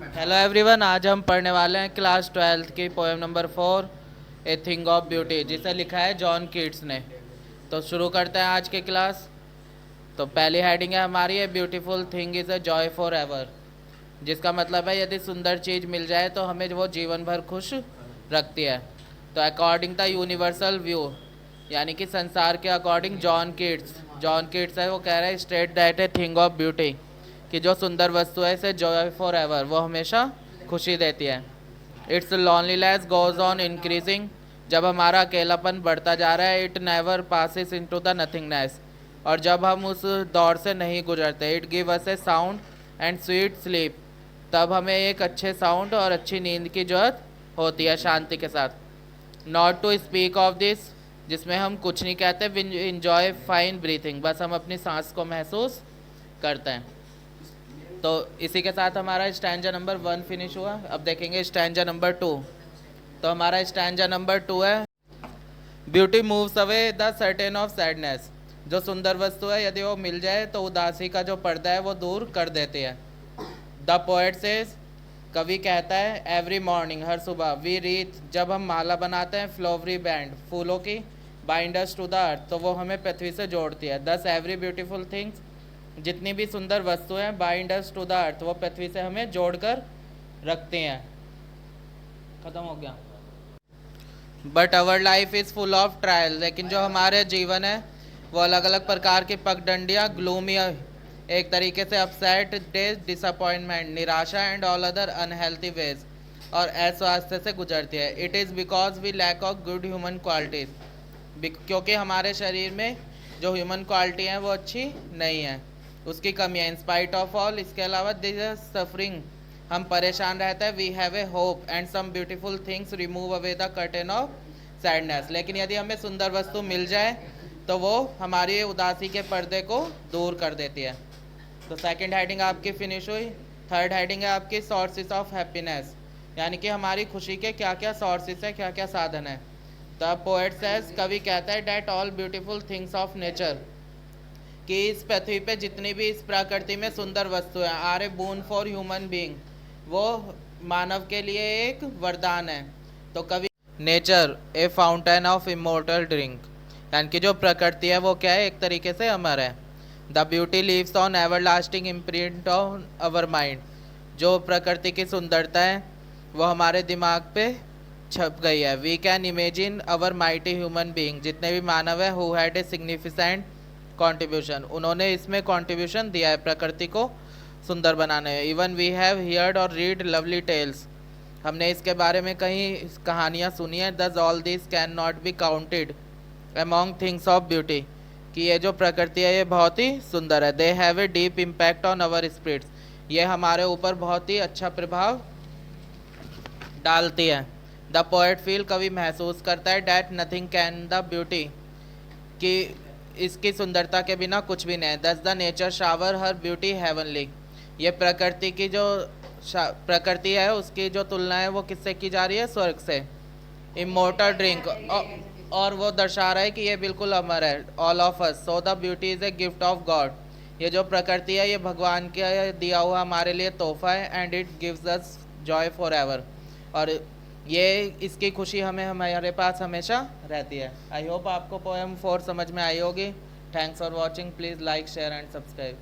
Hello everyone, आज हम पढ़ने वाले हैं क्लास 12th की poem number 4 a thing of beauty, जिसे लिखा है जॉन कीट्स ने। तो शुरू करते हैं आज की क्लास। तो पहली हेडिंग है हमारी, a beautiful thing is a joy for ever, जिसका मतलब है यदि सुंदर चीज़ मिल जाए तो हमें वो जीवन भर खुश रखती है। तो अकॉर्डिंग द यूनिवर्सल व्यू, यानी कि संसार के अकॉर्डिंग जॉन कीट्स है, वो कह रहे हैं state that a thing of beauty, कि जो सुंदर वस्तु है इसे जॉय फॉर एवर, वो हमेशा खुशी देती है। It's loneliness goes on increasing, जब हमारा अकेलापन बढ़ता जा रहा है। It never passes into the nothingness, और जब हम उस दौर से नहीं गुजरते। It give us A sound and sweet sleep, तब हमें एक अच्छे साउंड और अच्छी नींद की जरूरत होती है शांति के साथ। Not to speak of this, जिसमें हम कुछ नहीं कहते। इंजॉय फाइन ब्रीथिंग, बस हम अपनी सांस को महसूस करते हैं। तो इसी के साथ हमारा स्टैंजा नंबर 1 फिनिश हुआ। अब देखेंगे स्टैंजा नंबर 2। तो हमारा स्टैंजा नंबर 2 है, beauty moves away the certain of sadness, जो सुंदर वस्तु है यदि वो मिल जाए तो उदासी का जो पर्दा है वो दूर कर देती है। द पोएट सेज, कवि कहता है, एवरी मॉर्निंग, हर सुबह, वी रीथ, जब हम माला बनाते हैं, फ्लोवरी बैंड, फूलों की, बाइंडर्स टू द अर्थ, तो वो हमें पृथ्वी से जोड़ती है। दस एवरी ब्यूटीफुल थिंग्स, जितनी भी सुंदर वस्तुएं, बाइंडर्स टू द अर्थ, वो पृथ्वी से हमें जोड़कर रखती हैं। खत्म हो गया। But our life is full of trial, लेकिन जो हमारे जीवन है वो अलग अलग प्रकार की पगडंडियाँ, ग्लूमी, एक तरीके से अपसेट डेज, डिसअपॉइंटमेंट, निराशा, and all other unhealthy ways, और अस्वास्थ्य से गुजरती है। It is because we lack of good human qualities, क्योंकि हमारे शरीर में जो ह्यूमन क्वालिटी हैं वो अच्छी नहीं है, उसकी कमी है। इन स्पाइट ऑफ ऑल, इसके अलावा दिस सफरिंग, हम परेशान रहते हैं। We have a hope and some beautiful things remove away the curtain of sadness, लेकिन यदि हमें सुंदर वस्तु मिल जाए तो वो हमारी उदासी के पर्दे को दूर कर देती है। तो सेकंड हेडिंग आपकी फिनिश हुई। थर्ड हेडिंग है आपकी सोर्सेज ऑफ हैप्पीनेस, यानी कि हमारी खुशी के क्या क्या सोर्सेज है, क्या क्या साधन है। द पोएट सेज, कवि कहता है, that all beautiful things of nature, कि इस पृथ्वी पे जितनी भी इस प्रकृति में सुंदर वस्तुएं are a boon for human being, वो मानव के लिए एक वरदान है। तो कवि, nature a fountain of immortal drink, यानी कि जो प्रकृति है वो क्या है, एक तरीके से अमर है। The beauty leaves on ever lasting imprint on our mind, जो प्रकृति की सुंदरता है वो हमारे दिमाग पे छप गई है। We can imagine our mighty human being, जितने भी मानव है, who had a significant contribution, उन्होंने इसमें कंट्रीब्यूशन दिया है प्रकृति को सुंदर बनाने में। इवन वी हैव हियर्ड और रीड लवली टेल्स, हमने इसके बारे में कई कहानियाँ सुनी है। दस all this can not be counted among things of beauty, कि ये जो प्रकृति है ये बहुत ही सुंदर है। They have a deep impact on our spirits, ये हमारे ऊपर बहुत ही अच्छा प्रभाव डालती है। द पोएट फील, कवि महसूस करता है, that nothing can the beauty, कि इसकी सुंदरता के बिना कुछ भी नहीं। दस the nature shower her beauty heavenly, ये प्रकृति की जो प्रकृति है उसकी जो तुलना है वो किससे की जा रही है, स्वर्ग से। इमोर्टल ड्रिंक, और वो दर्शा रहा है कि ये बिल्कुल अमर है। All of us, so the beauty is a gift of God, ये जो प्रकृति है ये भगवान का दिया हुआ हमारे लिए तोहफा है। And it gives us Joy for ever, और ये इसकी खुशी हमें हमारे पास हमेशा रहती है। आई होप आपको पोएम 4 समझ में आई होगी। Thanks for watching, please like, share and subscribe.